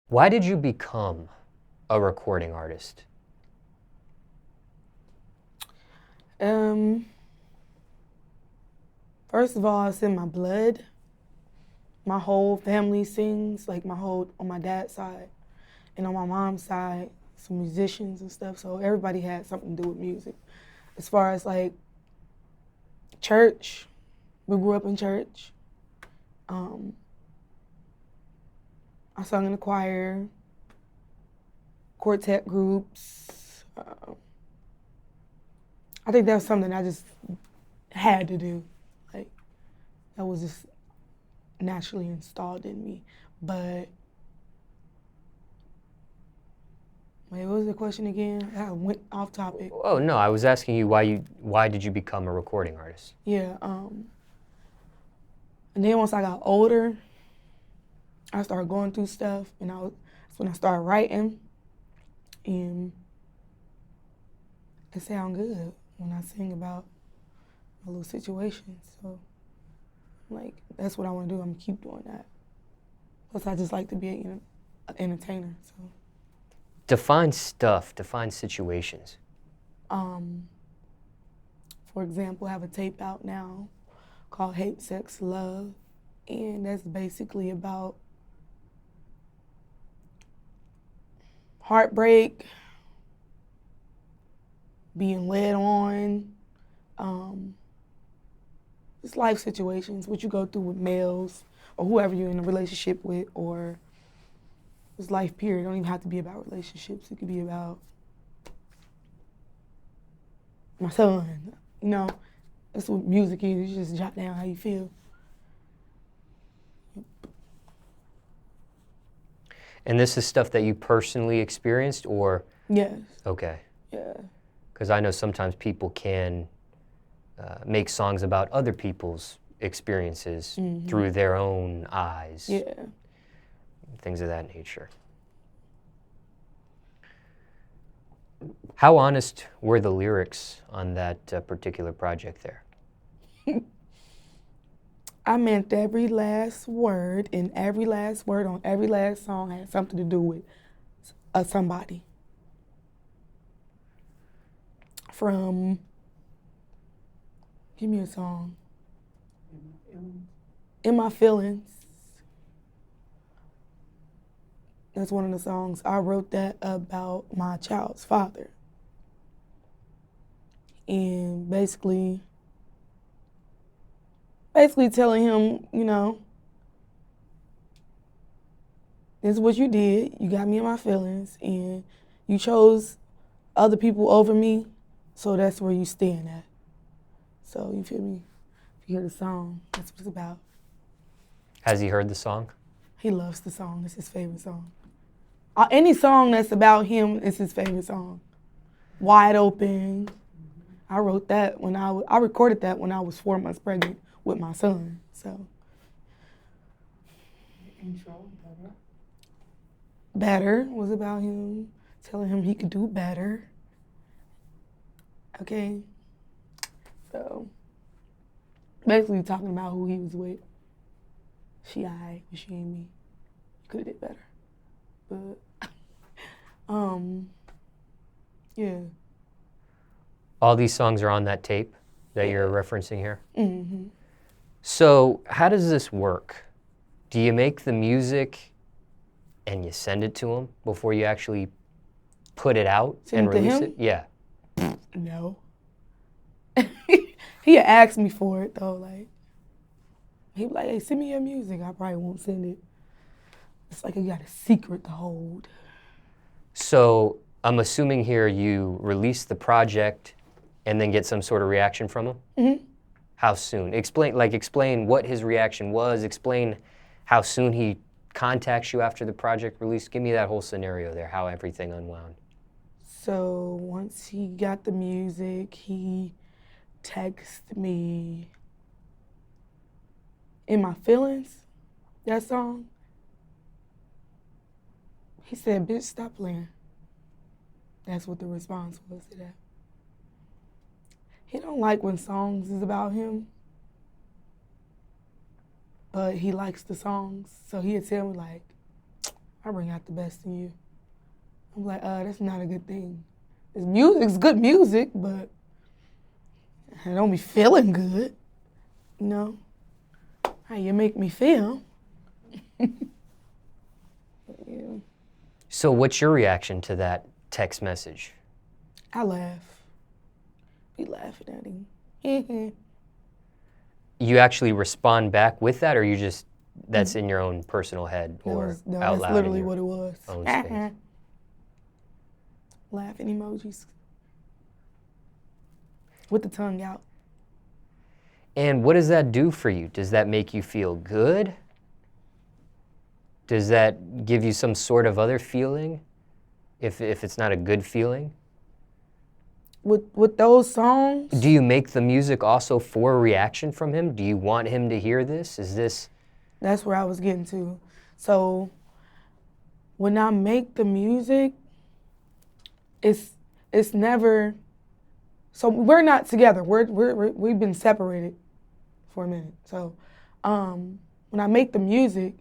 Why did you become a recording artist? First of all, it's in my blood. My whole family sings, like on my dad's side. And on my mom's side, some musicians and stuff, so everybody had something to do with music. As far as like church, we grew up in church. I sung in the choir, quartet groups. I think that was something I just had to do. Like, that was just naturally installed in me. But, wait, what was the question again? I went off topic. Oh, no, I was asking you why did you become a recording artist? Yeah, and then once I got older, I started going through stuff, and that's when I started writing, and it sounds good when I sing about my little situations. So, like, that's what I want to do. I'm gonna keep doing that. Plus, I just like to be an entertainer. So, Define situations. For example, I have a tape out now called Hate, Sex, Love, and that's basically about heartbreak, being led on, just life situations, what you go through with males or whoever you're in a relationship with, or just life period. It don't even have to be about relationships. It could be about my son. You know, that's what music is. You just jot down how you feel. And this is stuff that you personally experienced, or? Yes. Okay. Yeah. Because I know sometimes people can make songs about other people's experiences through their own eyes. Yeah. Things of that nature. How honest were the lyrics on that particular project there? I meant every last word, and every last word on every last song had something to do with somebody. From, give me a song. In My Feelings. That's one of the songs. I wrote that about my child's father. And basically telling him, you know, this is what you did. You got me in my feelings, and you chose other people over me, so that's where you stand at. So, you feel me? If you hear the song, that's what it's about. Has he heard the song? He loves the song. It's his favorite song. Any song that's about him is his favorite song. Wide Open. I wrote that I recorded that when I was 4 months pregnant with my son. So. Intro, Better was about him, telling him he could do better. Okay. So, basically talking about who he was with. She alright, but she ain't me. Could have did better. But, yeah. All these songs are on that tape that you're referencing here? Mm-hmm. So how does this work? Do you make the music and you send it to him before you actually put it out and release it? Yeah. No. He had asked me for it though, like, he was like, hey, send me your music. I probably won't send it. It's like you got a secret to hold. So I'm assuming here you release the project and then get some sort of reaction from him? Mm-hmm. How soon? Explain what his reaction was. Explain how soon he contacts you after the project release. Give me that whole scenario there, how everything unwound. So once he got the music, he texted me In My Feelings, that song. He said, bitch, stop playing. That's what the response was to that. He don't like when songs is about him, but he likes the songs. So he'd tell me like, I bring out the best in you. I'm like, that's not a good thing. It's good music, but I don't be feeling good, you know? How you make me feel. Yeah. So what's your reaction to that text message? I laugh. Be laughing at him. You actually respond back with that, or you just, that's in your own personal head or out that's loud? Literally what it was. Own space. Laughing emojis. With the tongue out. And what does that do for you? Does that make you feel good? Does that give you some sort of other feeling if it's not a good feeling? With those songs? Do you make the music also for a reaction from him? Do you want him to hear this? Is this? That's where I was getting to. So when I make the music, it's never, so we're not together. We've been separated for a minute. So when I make the music,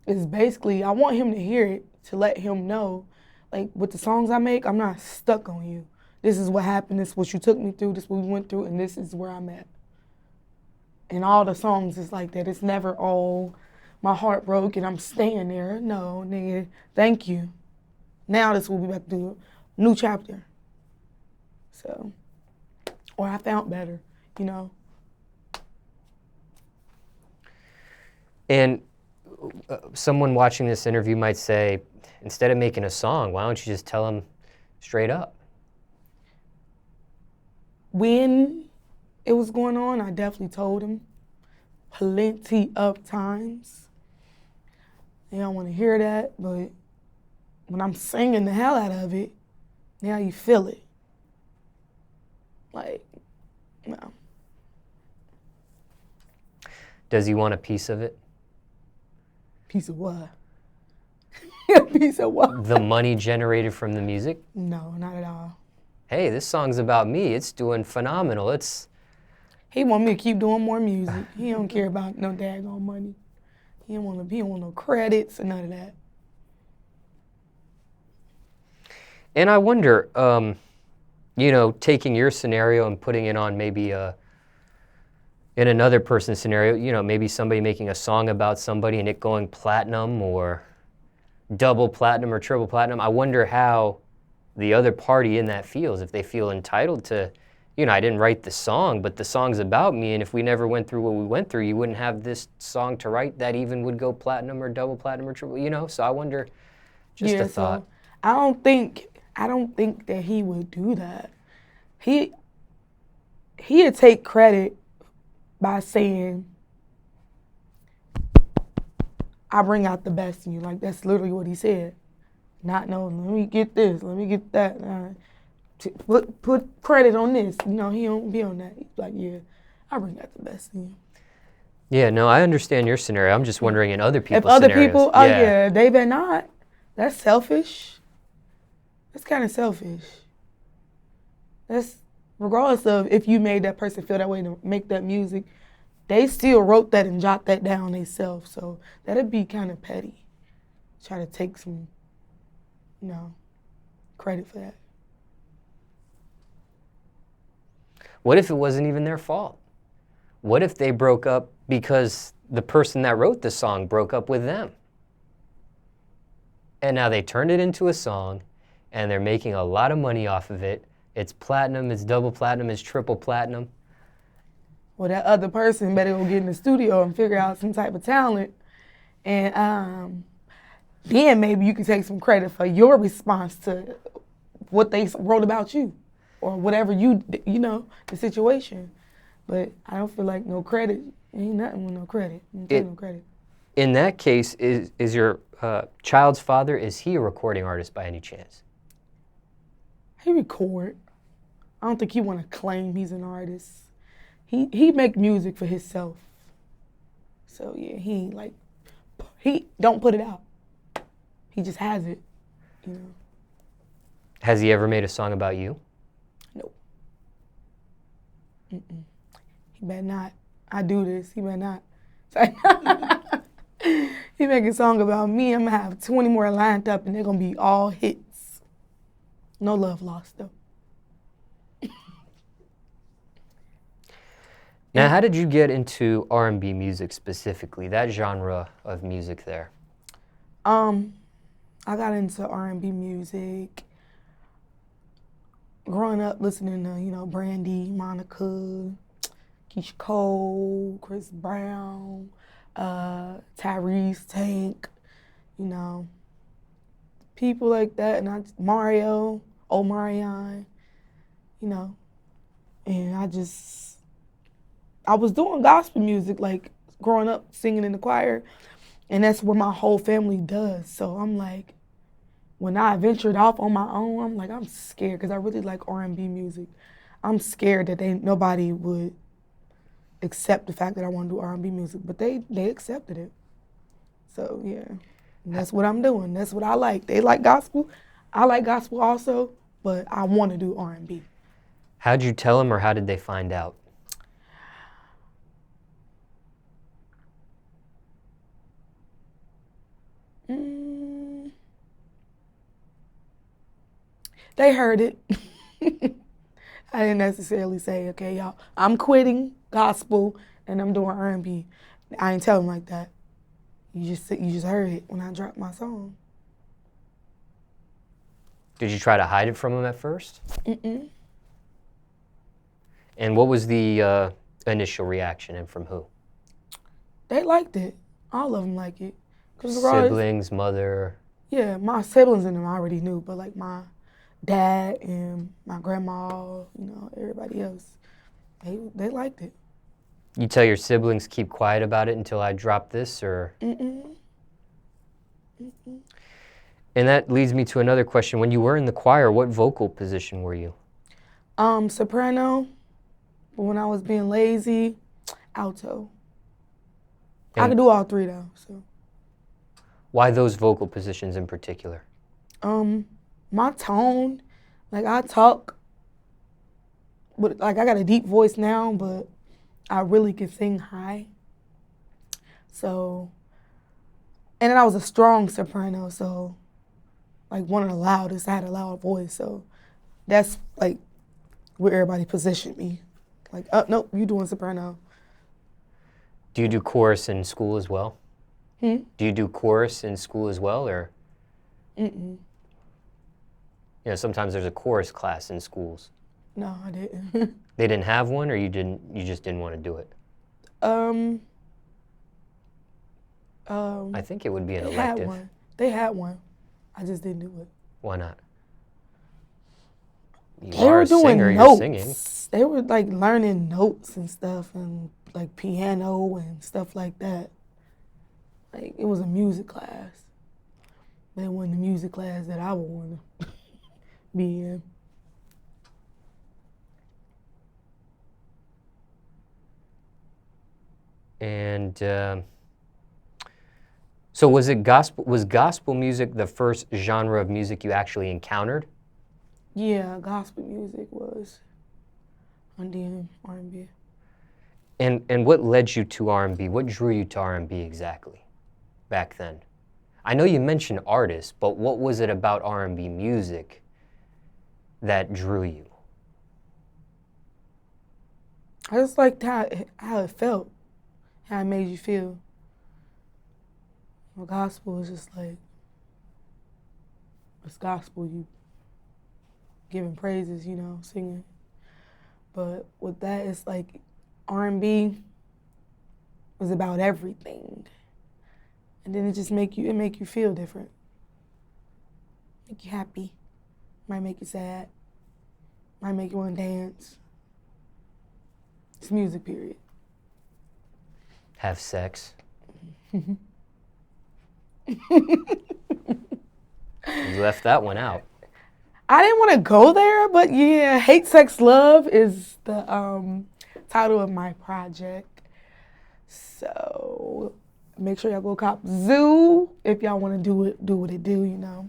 it's basically, I want him to hear it to let him know, like with the songs I make, I'm not stuck on you. This is what happened, this is what you took me through, this is what we went through, and this is where I'm at. And all the songs is like that. It's never all my heart broke and I'm staying there. No, nigga, thank you. Now this is what we about to do. New chapter. So, or I found better, you know. And someone watching this interview might say, instead of making a song, why don't you just tell him straight up? When it was going on, I definitely told him plenty of times. They don't want to hear that, but when I'm singing the hell out of it, now you feel it. Like, no. Does he want a piece of it? Piece of what? A piece of what? The money generated from the music? No, not at all. Hey, this song's about me. It's doing phenomenal. He want me to keep doing more music. He don't care about no daggone money. He don't want no credits or none of that. And I wonder, you know, taking your scenario and putting it on maybe in another person's scenario, you know, maybe somebody making a song about somebody and it going platinum or double platinum or triple platinum. I wonder how the other party in that feels, if they feel entitled to, you know, I didn't write the song, but the song's about me, and if we never went through what we went through, you wouldn't have this song to write that even would go platinum or double platinum or triple, you know? So I wonder, just a thought. So I don't think that he would do that. He'd take credit by saying, I bring out the best in you. Like, that's literally what he said. Not knowing, let me get this, let me get that. Put credit on this. You know, he don't be on that. He's like, yeah, I bring out the best in you. Yeah, no, I understand your scenario. I'm just wondering in other people's scenarios. If other scenarios. people, oh yeah, they better not. That's selfish. That's kind of selfish. That's, regardless of if you made that person feel that way to make that music, they still wrote that and jot that down themselves. So that'd be kind of petty. Try to take some, you know, credit for that. What if it wasn't even their fault? What if they broke up because the person that wrote the song broke up with them? And now they turned it into a song and they're making a lot of money off of it. It's platinum, it's double platinum, it's triple platinum. Well, that other person better go get in the studio and figure out some type of talent. And then maybe you can take some credit for your response to what they wrote about you or whatever you know, the situation. But I don't feel like no credit, ain't nothing with no credit. No credit. In that case, is your child's father, is he a recording artist by any chance? He record. I don't think he want to claim he's an artist. He make music for himself. So yeah, he don't put it out. He just has it, you know. Has he ever made a song about you? Nope. He better not. I do this. He better not. He make a song about me. I'm gonna have 20 more lined up, and they're gonna be all hits. No love lost though. Now, how did you get into R&B music specifically, that genre of music there? I got into R&B music growing up listening to, Brandy, Monica, Keisha Cole, Chris Brown, Tyrese, Tank, people like that, and Mario, Omarion, and I was doing gospel music, like growing up singing in the choir, and that's what my whole family does. So I'm like, when I ventured off on my own, I'm like, I'm scared because I really like R&B music. I'm scared that nobody would accept the fact that I want to do R&B music, but they accepted it. So yeah, and that's what I'm doing. That's what I like. They like gospel. I like gospel also, but I want to do R&B. How'd you tell them, or how did they find out? They heard it. I didn't necessarily say, okay, y'all, I'm quitting gospel and I'm doing R&B. I ain't tell them like that. You just heard it when I dropped my song. Did you try to hide it from them at first? Mm-mm. And what was the initial reaction, and from who? They liked it. All of them like it. Siblings, mother? Yeah, my siblings and them already knew, but like my dad and my grandma, everybody else, they liked it. You tell your siblings keep quiet about it until I drop this, or? Mm-mm. Mm-mm. And that leads me to another question. When you were in the choir, what vocal position were you? Soprano. But when I was being lazy, alto. I could do all three though. So. Why those vocal positions in particular? My tone, like I talk, but like I got a deep voice now, but I really can sing high. So, and then I was a strong soprano, so like one of the loudest. I had a loud voice, so that's like where everybody positioned me. Like, nope, you doing soprano. Do you do chorus in school as well? Do you do chorus in school as well, or? Mm-mm. Sometimes there's a chorus class in schools. No, I didn't. They didn't have one, or you just didn't want to do it? I think it would be an elective. They had one. I just didn't do it. Why not? They were doing notes. You're singing. They were like learning notes and stuff, and like piano and stuff like that. Like it was a music class. But it wasn't the music class that I would want to be in. And so was gospel music the first genre of music you actually encountered? Yeah, gospel music was. And then R&B. And what led you to R&B? What drew you to R&B exactly back then? I know you mentioned artists, but what was it about R&B music that drew you? I just liked how it felt, how it made you feel. Well, gospel is just like, it's gospel, you giving praises, singing. But with that, it's like R&B was about everything. And then it just make you feel different. Make you happy. Might make you sad. Might make you want to dance. It's music, period. Have sex. You left that one out. I didn't want to go there, but yeah, Hate, Sex, Love is the title of my project. So make sure y'all go cop Zoo if y'all want to do what it do,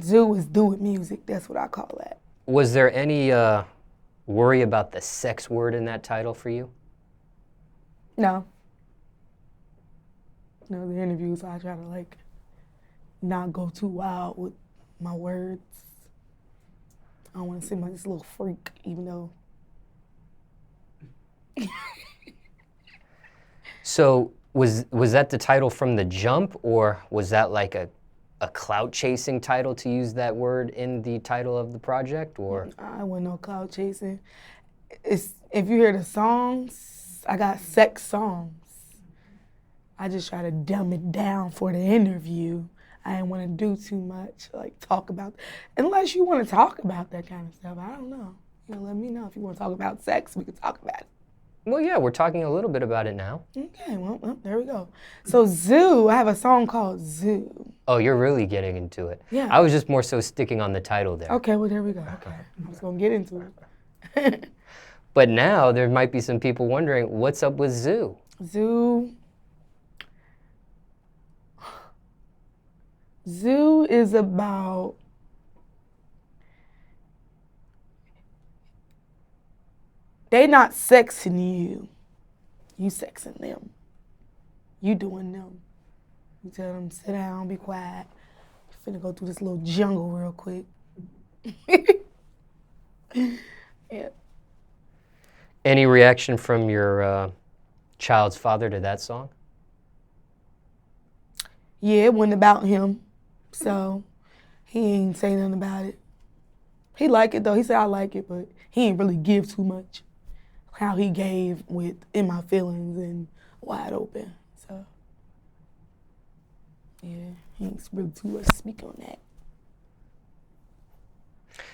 Zoo is do it music. That's what I call that. Was there any worry about the sex word in that title for you? No. you know, the interviews. So I try to like not go too wild with my words. I don't want to seem like this little freak, even though. So was that the title from the jump, or was that like a clout chasing title, to use that word in the title of the project, or? I wasn't no clout chasing. It's, if you hear the songs, I got sex songs. I just try to dumb it down for the interview. I didn't want to do too much, like talk about, unless you want to talk about that kind of stuff. I don't know. You know, let me know if you want to talk about sex. We can talk about it. Well, yeah, we're talking a little bit about it now. Okay, well, there we go. So Zoo, I have a song called Zoo. Oh, you're really getting into it. Yeah. I was just more so sticking on the title there. Okay, well, there we go. Okay, I was gonna get into it. But now there might be some people wondering, what's up with Zoo? Zoo is about they not sexing you. You sexing them. You doing them. You tell them, sit down, be quiet. Finna go through this little jungle real quick. Yeah. Any reaction from your child's father to that song? Yeah, it wasn't about him. So he ain't say nothing about it. He liked it though. He said I like it, but he ain't really give too much. How he gave with In My Feelings and Wide Open. So yeah, he ain't really too much to speak on that.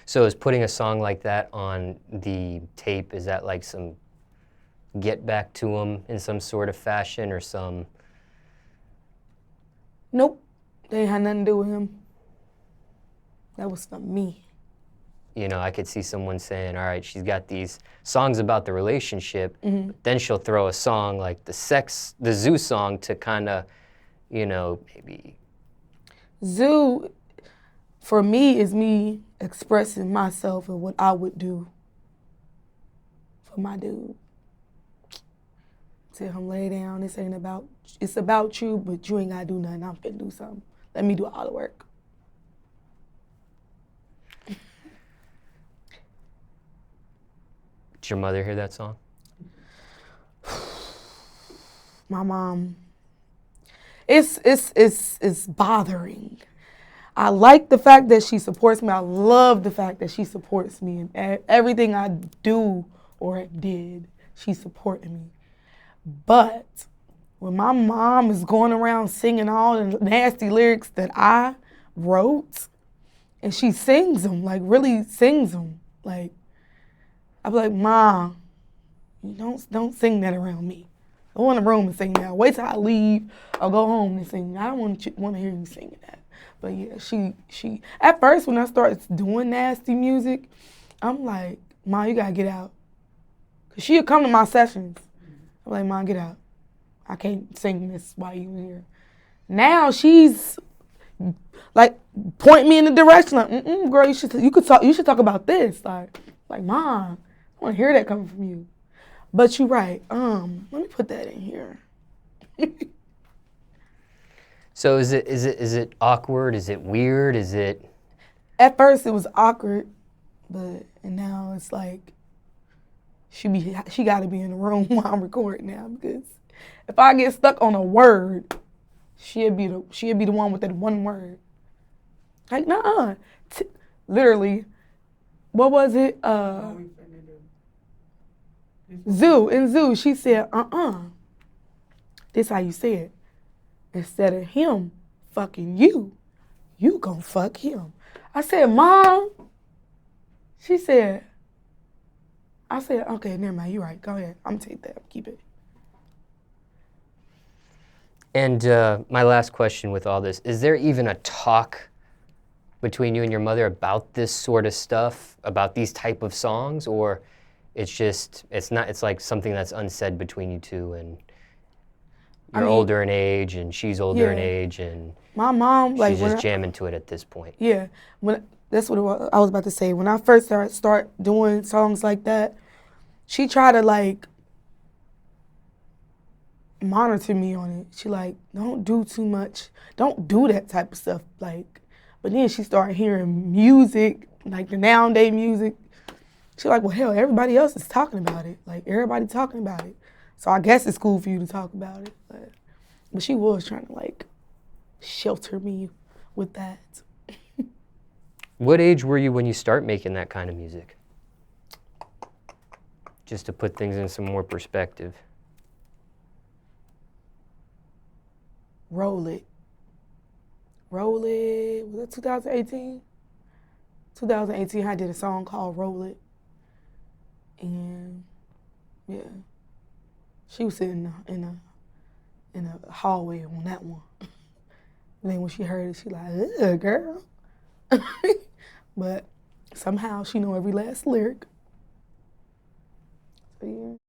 So is putting a song like that on the tape, is that like some get back to him in some sort of fashion, or some? Nope, they ain't had nothing to do with him. That was for me. You know, I could see someone saying, all right, she's got these songs about the relationship, but then she'll throw a song like the Zoo song to kind of, you know, maybe. Zoo, for me, is me expressing myself and what I would do for my dude. Tell him, lay down, it's about you, but you ain't gotta do nothing. I'm finna do something. Let me do all the work. Did your mother hear that song? My mom, it's bothering. I like the fact that she supports me. I love the fact that she supports me in everything I do or did. She supported me. But when my mom is going around singing all the nasty lyrics that I wrote, and she sings them, like really sings them, like, I'd be like, Mom, don't sing that around me. Go in the room and sing that. Wait till I leave or go home and sing. I don't want to hear you singing that. But yeah, she. At first, when I started doing nasty music, I'm like, Mom, you gotta get out. Cause she'd come to my sessions. I'm like, Mom, get out. I can't sing this while you here. Now she's like, point me in the direction. Like, girl, you should talk about this. Like, Mom, I want to hear that coming from you. But you're right. Let me put that in here. So is it awkward? Is it weird? Is it? At first it was awkward, and now it's like she got to be in the room while I'm recording now, because if I get stuck on a word, she'd be the one with that one word. Like, nuh-uh. Literally, what was it? Zoo, she said, this how you say it. Instead of him fucking you gon' fuck him. I said, Mom. I said, okay, never mind, you're right. Go ahead. I'm gonna take that. Keep it. And my last question with all this, is there even a talk between you and your mother about this sort of stuff, about these type of songs, or it's like something that's unsaid between you two, and you're older in age and she's older in age, and my mom, like, she's just jamming to it at this point? Yeah, that's what I was about to say. When I first start doing songs like that, she tried to like monitor me on it. She like, don't do too much. Don't do that type of stuff. Like, but then she started hearing music, like the nowadays music. She like, well, hell, everybody else is talking about it. Like, everybody talking about it. So I guess it's cool for you to talk about it. But she was trying to, like, shelter me with that. What age were you when you start making that kind of music? Just to put things in some more perspective. Roll It. Roll It, was that 2018? 2018, I did a song called Roll It. And yeah, she was sitting in a hallway on that one. And then when she heard it, she like, ugh, girl. But somehow she know every last lyric. So yeah.